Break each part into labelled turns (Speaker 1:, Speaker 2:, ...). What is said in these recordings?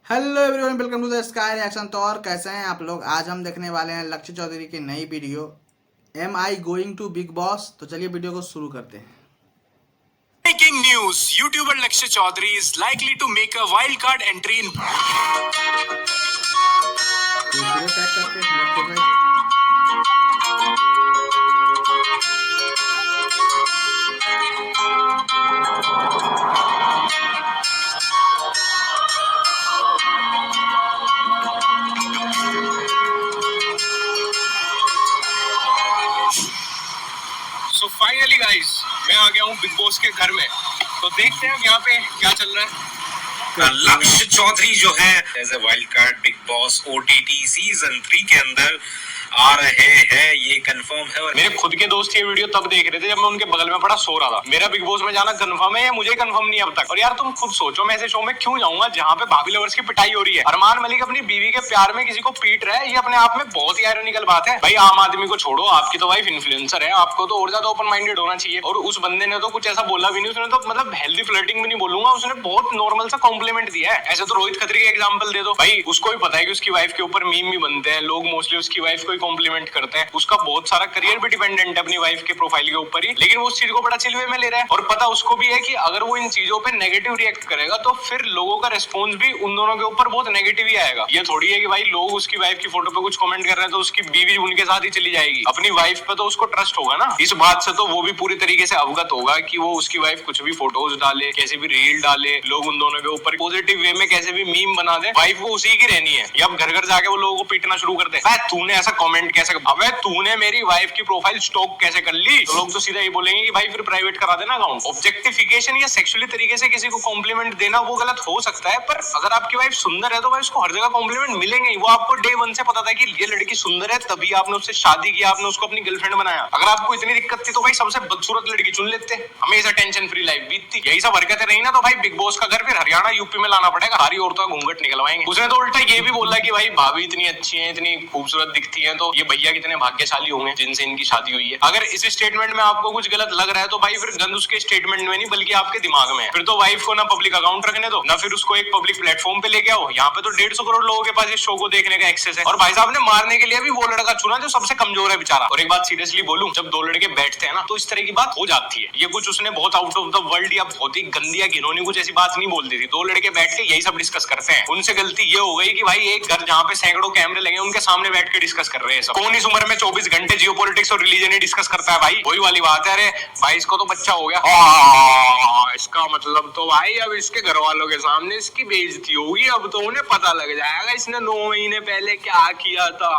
Speaker 1: Hello everyone, welcome to the sky reaction. तो और कैसे हैं आप लोग? आज हम देखने वाले हैं लक्ष्य चौधरी की नई video am I going to Bigg Boss. तो चलिए वीडियो को शुरू करते हैं।
Speaker 2: Breaking news: YouTuber Lakshya Chaudhary is likely to make a wild card entry in.
Speaker 1: पूरे पैक करके लक्ष्य भाई।
Speaker 2: So finally guys, मैं आ गया हूँ बिग बॉस के घर में। तो देखते हैं यहाँ पे क्या चल रहा है। लक्ष्य चौधरी जो है as a wild card Bigg Boss OTT season 3 के अंदर आ रहे हैं, ये कंफर्म है। और मेरे खुद के दोस्त ये वीडियो तब देख रहे थे जब मैं उनके बगल में पड़ा सो रहा था। मेरा बिग बॉस में जाना कंफर्म है या मुझे कंफर्म नहीं अब तक। और यार तुम खुद सोचो, मैं ऐसे शो में क्यों जाऊंगा जहाँ पे भाभी लवर्स की पिटाई हो रही है। अरमान मलिक अपनी बीवी के प्यार में किसी को पीट रहा है, ये अपने आप में बहुत ही आयरनिकल बात है। भाई आम आदमी को छोड़ो, आपकी तो वाइफ इन्फ्लुएंसर है, आपको तो और ज्यादा ओपन माइंडेड होना चाहिए। और उस बंदे ने तो कुछ ऐसा बोला भी नहीं, उसने तो मतलब हेल्दी फ्लर्टिंग भी नहीं बोलूंगा, उसने बहुत नॉर्मल सा कॉम्प्लीमेंट दिया है। ऐसे तो रोहित खत्री का एग्जांपल दे दो भाई, उसको भी पता है कि उसकी वाइफ के ऊपर मीम भी बनते हैं, लोग मोस्टली उसकी वाइफ को ही कॉम्प्लीमेंट करते हैं। उसका बहुत सारा करियर भी डिपेंडेंट है अपनी वाइफ के प्रोफाइल के ऊपर ही, लेकिन वो उस चीज को बड़ा चिल वे में ले रहा है। और पता उसको भी है कि अगर वो इन चीजों पे नेगेटिव रिएक्ट करेगा तो फिर लोगों का रिस्पॉन्स भी उन दोनों के ऊपर बहुत नेगेटिव ही आएगा। ये थोड़ी है कि भाई लोग उसकी वाइफ की फोटो पे कुछ कमेंट कर रहे हैं तो उसकी बीवी उनके साथ ही चली जाएगी। अपनी वाइफ पे तो उसको ट्रस्ट होगा ना, इस बात से तो वो भी पूरी तरीके से अवगत होगा कि वो उसकी वाइफ कुछ भी फोटोज डाले, कैसे भी रील डाले, लोग उन दोनों के ऊपर पॉजिटिव वे में कैसे भी मीम बना दे, वाइफ वो उसी की रहनी है। या अब घर घर जाके वो लोगों को पीटना शुरू कर दे, तूने ऐसा कमेंट कैसे, अबे तूने मेरी वाइफ की प्रोफाइल स्टॉक कैसे कर ली, तो लोग तो सीधा ये बोलेंगे कि भाई फिर प्राइवेट करा देना अकाउंट। ऑब्जेक्टिफिकेशन या सेक्सुअली तरीके से किसी को कॉम्प्लीमेंट देना वो गलत हो सकता है, पर अगर आपकी वाइफ सुंदर है तो भाई उसको हर जगह कॉम्प्लीमेंट मिलेंगे। वो आपको डे 1 से पता था कि ये लड़की सुंदर है, तभी आपने उससे शादी की, आपने उसको अपनी गर्लफ्रेंड बनाया। अगर आपको इतनी दिक्कत थी तो भाई सबसे बदसूरत लड़की चुन लेते, हमेशा टेंशन फ्री लाइफ बीतती। यही सब हरकतें रही ना तो भाई बिग बॉस का घर फिर हरियाणा यूपी में लाना पड़ेगा, सारी औरतों का घूंघट निकलवाएंगे। उसने तो उल्टा ये भी बोला कि भाई भाभी इतनी अच्छी है, इतनी खूबसूरत दिखती है, तो ये भैया कितने भाग्यशाली होंगे जिनसे इनकी शादी हुई है। अगर इस स्टेटमेंट में आपको कुछ गलत लग रहा है तो भाई फिर गंद उसके स्टेटमेंट में नहीं बल्कि आपके दिमाग में है। फिर तो वाइफ को ना पब्लिक अकाउंट रखने दो, ना फिर उसको एक पब्लिक प्लेटफॉर्म पे लेके आओ। यहाँ पे तो 150 करोड़ लोगों के पास इस शो को देखने का एक्सेस है। और भाई साहब ने मारने के लिए भी वो लड़का चुना जो सबसे कमजोर है बेचारा। और एक बात सीरियसली बोलूं, जब दो लड़के बैठते हैं ना तो इस तरह की बात हो जाती है। ये कुछ उसने बहुत आउट ऑफ द वर्ल्ड या बहुत ही गंदी या घिनौनी कुछ ऐसी बात नहीं बोलती थी। दो लड़के बैठ के यही सब डिस्कस करते हैं। उनसे गलती ये हो गई कि भाई एक घर जहाँ पे सैकड़ों कैमरे लगे उनके सामने बैठ के डिस्कस कर रहे हैं। कौन इस उम्र में 24 घंटे जियोपॉलिटिक्स और रिलीजन ही डिस्कस करता है भाई? वही वाली बात है, अरे भाई इसको तो बच्चा हो गया, इसका मतलब तो भाई अब इसके घर वालों के सामने इसकी बेइज्जती होगी, अब तो उन्हें पता लग जाएगा इसने 9 महीने पहले क्या किया था।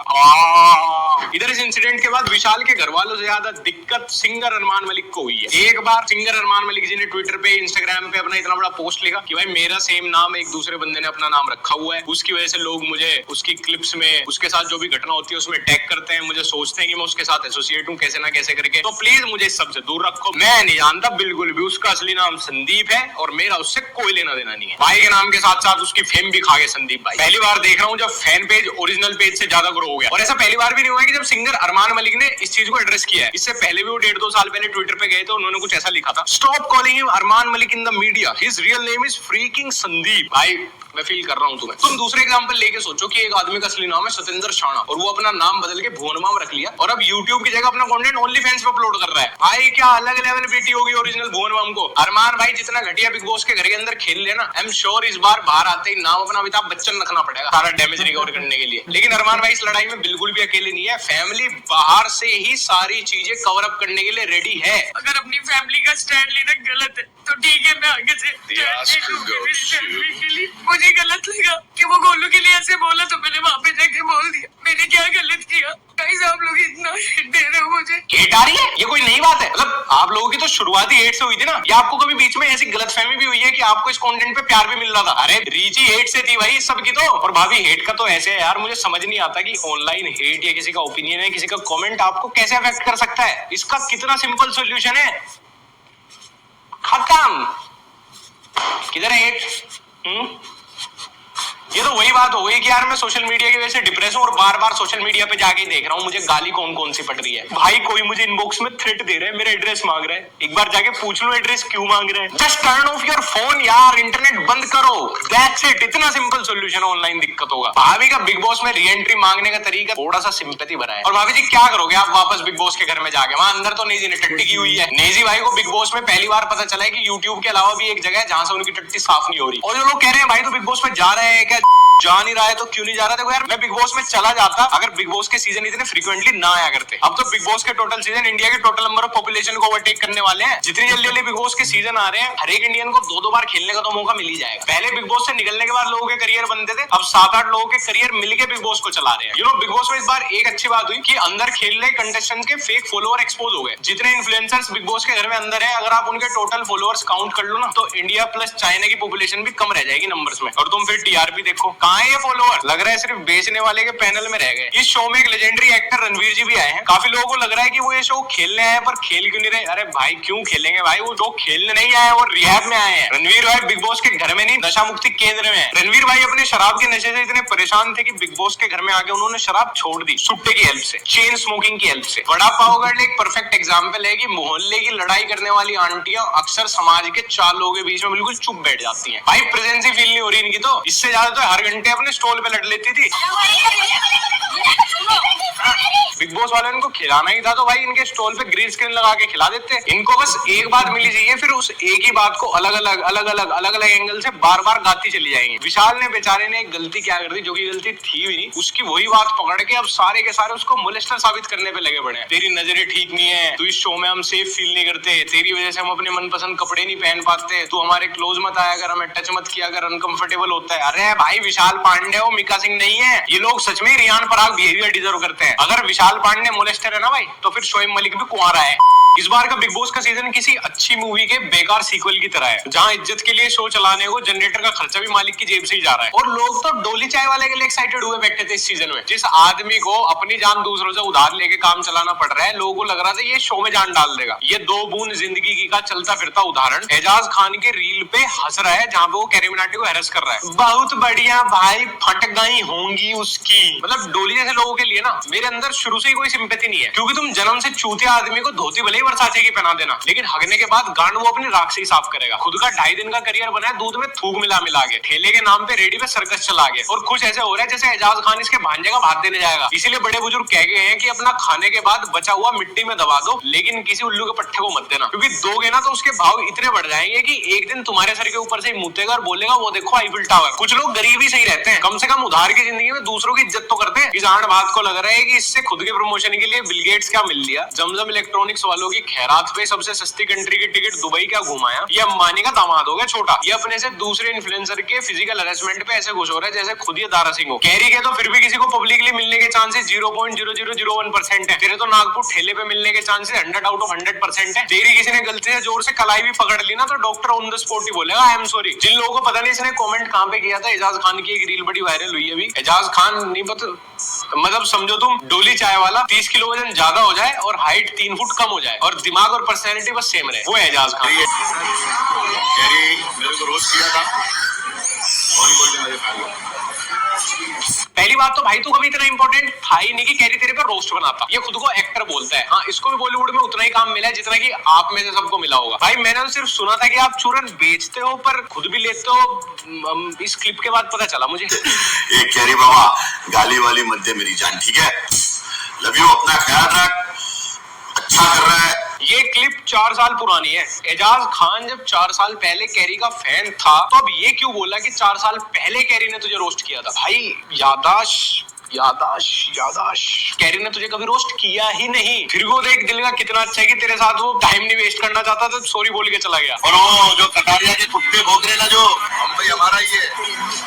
Speaker 2: इधर इस इंसिडेंट के बाद विशाल के घर वालों से ज्यादा दिक्कत सिंगर अरमान मलिक को हुई है। एक बार सिंगर अरमान मलिक जी ने ट्विटर पे, इंस्टाग्राम पे अपना इतना बड़ा पोस्ट लिखा कि भाई मेरा सेम नाम एक दूसरे बंदे ने अपना नाम रखा हुआ है, उसकी वजह से लोग मुझे उसकी क्लिप्स में उसके साथ जो भी घटना होती है उसमें टैग करते हैं, मुझे सोचते हैं कि मैं उसके साथ एसोसिएट हूँ कैसे ना कैसे करके, तो प्लीज मुझे इस सब से दूर रखो। मैं नहीं जानता बिल्कुल भी, उसका असली नाम संदीप है और मेरा उससे कोई लेना देना नहीं है। भाई के नाम के साथ साथ उसकी फेम भी खा गए संदीप भाई। पहली बार देख रहा हूँ जब फैन पेज ओरिजिनल पेज से ज्यादा ग्रो हो गया। और ऐसा पहली बार भी नहीं हुआ है कि जब सिंगर अरमान मलिक ने इस चीज को एड्रेस किया है। इससे पहले भी वो 1.5-2 साल पहले ट्विटर पे गए थे, उन्होंने कुछ ऐसा लिखा था, stop calling him Armaan Malik in the media, his real name is freaking Sandeep. भाई मैं फील कर रहा हूँ तुम्हें। तुम दूसरे एग्जांपल लेके सोचो कि एक आदमी का असली नाम है सतेंद्र शाणा और वो अपना नाम बदल के भुवनमाम रख लिया और अब यूट्यूब की जगह अपना कंटेंट ओनली फैंस पे अपलोड कर रहा है। भाई क्या अलग लेवल बेटी होगी ओरिजिनल भुवनमाम को। अरमान भाई जितना घटिया बिग बॉस के घर के अंदर खेल लेना, आई एम श्योर इस बार बाहर आते ही नाम अपना अमिताभ बच्चन रखना पड़ेगा सारा डैमेज रिकवर करने के लिए। लेकिन अरमान भाई इस लड़ाई में बिल्कुल भी अकेले नहीं है, फैमिली बाहर से ही सारी चीजें कवर अप करने के लिए रेडी है।
Speaker 3: अगर अपनी फैमिली का स्टैंड लेना गलत है तो ठीक है, मैं आगे से मुझे गलत लगा कि वो गोलू के लिए ऐसे बोला तो मैंने वहाँ पे जाके बोल दिया। मैंने क्या गलत किया? गाइस आप लोग इतना हेट दे रहे हो मुझे।
Speaker 2: हेट आ रही है? ये कोई नई बात है? मतलब आप लोगों की तो शुरुआत ही हेट से हुई थी ना, या आपको कभी बीच में ऐसी गलतफहमी भी हुई है कि आपको इस कंटेंट पे प्यार भी मिल रहा था? अरे रीच ही हेट से थी भाई सबकी तो। और भाभी हेट का तो ऐसे है यार, मुझे समझ नहीं आता कि ऑनलाइन हेट या किसी का ओपिनियन है, किसी का कमेंट आपको कैसे अफेक्ट कर सकता है। इसका कितना सिंपल सोल्यूशन है, खत्म। किधर है हेट? ये तो वही बात हो गई कि यार मैं सोशल मीडिया की वजह से डिप्रेस हूँ और बार बार सोशल मीडिया पे जाके देख रहा हूँ मुझे गाली कौन कौन सी पड़ रही है। भाई कोई मुझे इनबॉक्स में थ्रेट दे रहा है, मेरा एड्रेस मांग रहा है, एक बार जाके पूछ लो एड्रेस क्यों मांग रहे हैं। Just turn off your phone यार, इंटरनेट बंद करो, दैट्स इट। इतना सिंपल सोल्यूशन है ऑनलाइन दिक्कत होगा। भाभी का बिग बॉस में री एंट्री मांगने का तरीका थोड़ा सा सिंपैथी भरा है। और भाभी जी क्या करोगे आप वापस बिग बॉस के घर में जाके? वहां अंदर तो नेजी ने टट्टी की हुई है। नेजी भाई को बिग बॉस में पहली बार पता चला है कि यूट्यूब के अलावा भी एक जगह है जहां से उनकी टट्टी साफ नहीं हो रही। और जो लोग कह रहे हैं भाई तो बिग बॉस में जा रहे हैं क्या, जा नहीं रहा है तो क्यों नहीं जा रहा? देखो यार, मैं बिग बॉस में चला जाता अगर बिग बॉस के सीजन इतने फ्रीक्वेंटली ना आया करते। अब तो बिग बॉस के टोटल सीजन इंडिया के टोटल नंबर ऑफ पॉपुलेशन को ओवरटेक करने वाले हैं। जितनी जल्दी जल्दी बिग बॉस के सीजन आ रहे हैं, हर एक इंडियन को 2-2 बार खेलने का तो मौका मिल ही जाएगा। पहले बिग बॉस से निकलने के बाद लोगों के करियर बनते थे, अब 7-8 लोगों के करियर मिलके बिग बॉस को चला रहे हैं। यू नो, बिग बॉस में इस बार एक अच्छी बात हुई कि अंदर खेल रहे कंटेस्टेंट के फेक फॉलोअर एक्सपोज हो गए। जितने इन्फ्लुएंसर्स बिग बॉस के घर में अंदर है, अगर आप उनके टोटल फॉलोअर्स काउंट कर लो ना, तो इंडिया प्लस चाइना की पॉपुलेशन भी कम रह जाएगी नंबर्स में। और तुम फिर टीआरपी देखो, कहां है ये फॉलोअर? लग रहा है सिर्फ बेचने वाले के पैनल में रह गए। इस शो में एक लेजेंडरी एक्टर रणवीर जी भी आए हैं। काफी लोगों को लग रहा है कि वो ये शो खेलने आए पर खेल क्यों नहीं रहे। अरे भाई क्यों खेलेंगे भाई, वो शो खेलने नहीं आए, वो रिहैब में आए हैं। रणवीर भाई बिग बॉस के घर में नहीं, नशा मुक्ति केंद्र में है। रणवीर भाई अपने शराब के नशे से इतने परेशान थे कि बिग बॉस के घर में आके उन्होंने शराब छोड़ दी, सुट्टे की हेल्प से, चेन स्मोकिंग की हेल्प से। वड़ा पाव गर्ल एक परफेक्ट एग्जाम्पल है कि मोहल्ले की लड़ाई करने वाली आंटियां अक्सर समाज के 4 लोगों के बीच में बिल्कुल चुप बैठ जाती हैं। भाई प्रेजेंस ही फील नहीं हो रही इनकी तो। इससे ज्यादा तो हर घंटे अपने स्टॉल पे लड़ लेती थी। बिग बॉस वाले इनको खिलाना ही था तो भाई इनके स्टॉल पे ग्रीन स्क्रीन लगा के खिला देते। इनको बस एक बात मिली चाहिए, फिर उस एक ही बात को अलग अलग एंगल से बार बार गाती चली जाएंगे। विशाल ने बेचारे ने एक गलती क्या कर दी, जो कि गलती थी भी नहीं, उसकी वही बात पकड़ के अब सारे के सारे उसको मोलेस्टर साबित करने पे लगे पड़े हैं। तेरी नजरें ठीक नहीं है, तू इस शो में हम सेफ फील नहीं करते, तेरी वजह से हम अपने मनपसंद कपड़े नहीं पहन पाते, तू हमारे क्लोज मत आया कर, हमें टच मत किया कर, अनकंफर्टेबल होता है। अरे भाई विशाल पांडे हो, मिका सिंह नहीं है। ये लोग सच में रियान पराग बिहेवियर डिजर्व करते हैं। अगर विशाल पांडे मोलेस्टर है ना भाई, तो फिर शोएब मलिक भी कुंवारा है। इस बार का बिग बॉस का सीजन किसी अच्छी मूवी के बेकार सीक्वल की तरह है, जहां इज्जत के लिए शो चलाने को जनरेटर का खर्चा भी मालिक की जेब से ही जा रहा है। और लोग तो डोली चाय वाले के लिए एक्साइटेड हुए बैठे थे इस सीजन में। जिस आदमी को अपनी जान दूसरों से उधार लेके काम चलाना पड़ रहा है, लोगों को लग रहा था ये शो में जान डाल देगा। ये 2 बूंद जिंदगी की का चलता फिरता उदाहरण एजाज खान के रील पे हंस रहा है, जहां पे वो कैरी मिनाटी को हैरेस कर रहा है। बहुत बढ़िया भाई, फट गई होंगी उसकी। मतलब डोली जैसे लोगों के लिए ना मेरे अंदर शुरू से ही कोई सिंपैथी नहीं है, क्योंकि तुम जन्म से चूतिया आदमी को धोती भले ही वर्साचे की पहना देना, लेकिन हगने के बाद गांड वो अपनी राख से ही साफ करेगा। खुद का 2.5 दिन का करियर बना है दूध में थूक मिला मिला के, ठेले के नाम पे रेडी पे सर्कस चला गया और खुश ऐसे हो रहा है जैसे एजाज खान इसके भांजे का भात देने जाएगा। इसीलिए बड़े बुजुर्ग कह गए हैं कि अपना खाने के बाद बचा हुआ मिट्टी में दबा दो, लेकिन किसी उल्लू के पट्टे को मत देना, क्योंकि दोगे ना तो उसके भाव इतने बढ़ जाएंगे कि एक दिन तुम्हारे सर के ऊपर से मुतेगा और बोलेगा वो देखो आईफिल टावर। कुछ लोग गरीब ही सही रहते हैं, कम से कम उधार की जिंदगी में दूसरों की इज्जत तो करते हैं। इस आंड बात को लग रहा है कि इससे खुद के प्रमोशन के लिए बिल गेट्स क्या मिल लिया, जमजम इलेक्ट्रॉनिक्स वालों की खैरात पे सबसे सस्ती कंट्री की टिकट दुबई क्या घुमाया, ये अंबानी का दामाद हो गया छोटा। ये अपने से दूसरे इन्फ्लुएंसर के फिजिकल हैरेसमेंट पे ऐसे खुश हो रहा है जैसे खुद ये दारा सिंह हो। कैरी के तो फिर भी किसी को पब्लिकली मिलने के चांसेस 0.0001% है। तेरे तो नागपुर ठेले पे मिलने के चांसेस 100 आउट ऑफ 100% है। तेरी किसी ने गलती से जोर से कलाई भी पकड़ ली ना तो डॉक्टर ऑन द स्पॉट ही बोलेगा आई एम सॉरी। जिन लोगों को पता नहीं इसने कमेंट कहां पे किया था, एजाज खान की एक रील बड़ी वायरल हुई है अभी। एजाज खान नहीं पता, मतलब समझो तुम डोली चाय वाला 30 किलो वजन ज्यादा हो जाए और हाइट 3 फुट कम हो जाए और दिमाग और पर्सनैलिटी बस सेम रहे, वो है एजाज खान।
Speaker 4: कैरी मेरे को रोस्ट किया था और बोल के मुझे खा लिया।
Speaker 2: पहली बात तो भाई तू कभी इतना इंपॉर्टेंट था ही नहीं कि कैरी तेरे पे रोस्ट बनाता। ये खुद को एक्टर बोलता है। हाँ, इसको भी बॉलीवुड में उतना ही काम मिला है जितना कि आप में से सबको मिला होगा। भाई मैंने तो सिर्फ सुना था कि आप चूरन बेचते हो पर खुद भी लेते हो, इस क्लिप के बाद पता चला मुझे।
Speaker 4: ये कैरी बाबा गाली वाली मत दे मेरी जान, ठीक है? लव यू, अपना ख्याल रख, अच्छा कर रहा है।
Speaker 2: ये क्लिप 4 साल पुरानी है। एजाज खान जब 4 साल पहले कैरी का फैन था तो अब ये क्यों बोला कि 4 साल पहले कैरी ने तुझे रोस्ट किया था? भाई यादाश्त कैरी ने तुझे कभी रोस्ट किया ही नहीं। फिर वो देख दिल का कितना अच्छा है कि तेरे साथ वो टाइम नहीं वेस्ट करना चाहता तो सॉरी बोल के चला गया।
Speaker 4: और वो जो कटारिया के कुत्ते भोग रहे ना, जो बम्बई हमारा ही है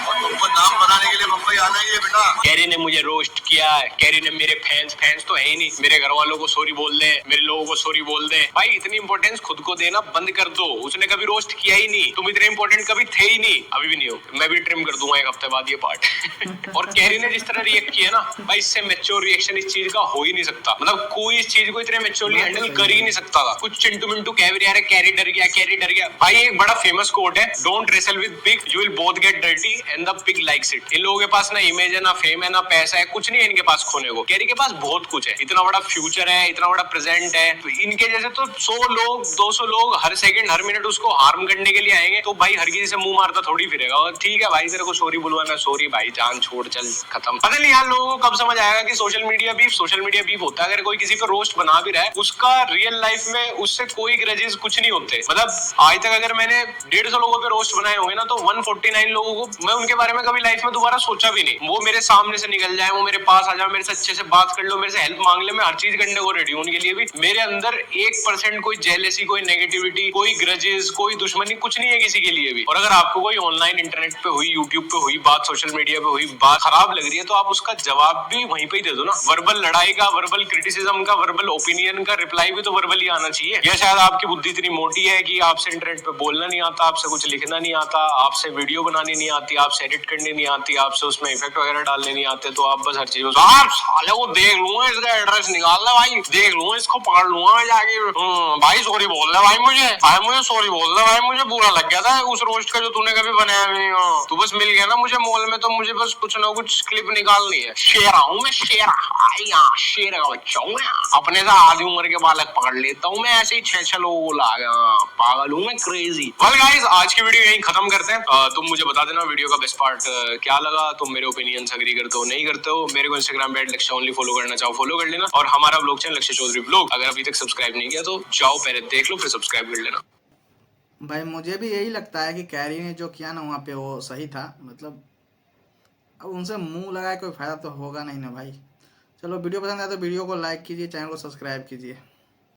Speaker 4: और तुमको नाम बनाने के लिए बम्बई इंसान है ये बेटा।
Speaker 2: कैरी ने मुझे रोस्ट किया, कैरी ने मेरे फैंस तो है ही नहीं, मेरे घर वालों को सॉरी बोल दे, मेरे लोगों को सॉरी बोल दे। भाई इतनी इंपॉर्टेंस खुद को देना बंद कर दो। उसने कभी रोस्ट किया ही नहीं, तुम इतने इंपॉर्टेंट कभी थे ही नहीं, अभी भी नहीं हो। मैं भी ट्रिम कर दूंगा एक हफ्ते बाद ये पार्ट। और कैरी ने जिस तरह रिएक्ट किया ना भाई, इससे मैच्योर रिएक्शन इस चीज का हो ही नहीं सकता। मतलब कोई इस चीज को इतने मैच्योरली हैंडल कर ही नहीं सकता था। कुछ चिंटू मिंटू कह भी रहा है कैरी डर गया, कैरी डर गया। भाई एक बड़ा फेमस कोट है, don't wrestle with pig, you will both get dirty and the pig likes it. इन लोगों के पास ना इमेज है, ना फेम है, ना पैसा है, कुछ नहीं है इनके पास खोने को। कैरी के पास बहुत कुछ है, इतना बड़ा फ्यूचर है, इतना बड़ा प्रेजेंट है। तो इनके जैसे तो 100 लोग 200 लोग हर सेकंड हर मिनट उसको हार्म करने के लिए आएंगे, तो भाई हर किसी से मुंह मारता थोड़ी फिरेगा। और ठीक है भाई तेरे को सॉरी बुलवाना, सॉरी भाई, जान छोड़, चल खत्म। पता नहीं यार लोगों को कब समझ आएगा कि सोशल मीडिया बीफ होता है। अगर कोई किसी पे रोस्ट बना भी रहा है, उसका रियल लाइफ में उससे कोई ग्रजेस कुछ नहीं होते। मतलब आज तक अगर मैंने 150 लोगों पे रोस्ट बनाए होंगे ना, तो 149 लोगों को मैं उनके बारे में कभी लाइफ में दोबारा सोचा भी नहीं। वो मेरे सामने से निकल जाए, वो मेरे पास आ जाए, मेरे से अच्छे से बात कर लो, मेरे से हेल्प मांग ले, मैं हर चीज करने को रेडी हूं उनके लिए भी। मेरे अंदर 1% कोई जेलेसी, कोई नेगेटिविटी, कोई ग्रजेस, कोई दुश्मनी कुछ नहीं है किसी के लिए भी। और अगर आपको कोई ऑनलाइन इंटरनेट पे हुई, यूट्यूब पे हुई बात, सोशल मीडिया पे हुई बात खराब लग रही है, तो आप उसका जवाब भी वहीं पे ही दे दो ना। वर्बल लड़ाई का, वर्बल क्रिटिसिज्म का, वर्बल ओपिनियन का रिप्लाई भी तो वर्बल ही आना चाहिए। या शायद आपकी बुद्धि इतनी मोटी है कि आपसे इंटरनेट पे बोलना नहीं आता, आपसे कुछ लिखना नहीं आता, आपसे वीडियो बनानी नहीं आती, आपसे एडिट करनी नहीं आती, आपसे उसमें इफेक्ट वगैरह डालने नहीं आते, तो आप बस हर चीज साले को देख लूंगा, इसका एड्रेस निकाल ले भाई, देख लूंगा, इसको पकड़ लूंगा मैं जाके। भाई सॉरी बोल रहा भाई, मुझे सॉरी बोल रहा भाई, मुझे बुरा लग गया था उस रोस्ट का जो तूने कभी बनाया नहीं। तू बस मिल गया ना मुझे मॉल में, तो मुझे बस कुछ ना कुछ क्लिप निकालनी है। शेरा हूँ मैं, शेरा, शेर का बच्चा हूँ मैं। अपने से आधी उम्र के बालक पकड़ लेता हूँ मैं, ऐसे ही 6 लोगों को ला गया। पागल हूँ मैं, क्रेजी। वेल गाइस, आज की वीडियो यहीं खत्म करते हैं। तुम मुझे बता देना वीडियो का बेस्ट पार्ट क्या लगा, तुम मेरे ओपिनियन से एग्री करते हो नहीं करते हो। मेरे को इंस्टाग्राम पे लक्ष्य ओनली फॉलो करना चाहो फॉलो कर लेना, और हमारा ब्लॉग चैनल लक्ष्य चौधरी ब्लॉग अगर अभी तक सब्सक्राइब नहीं किया तो जाओ पहले देख लो, फिर सब्सक्राइब कर लेना।
Speaker 1: भाई मुझे भी यही लगता है कि कैरी ने जो किया ना वहाँ पे वो सही था। मतलब अब उनसे मुंह लगाए कोई फायदा तो होगा नहीं ना भाई। चलो वीडियो पसंद आया तो वीडियो को लाइक कीजिए, चैनल को सब्सक्राइब कीजिए।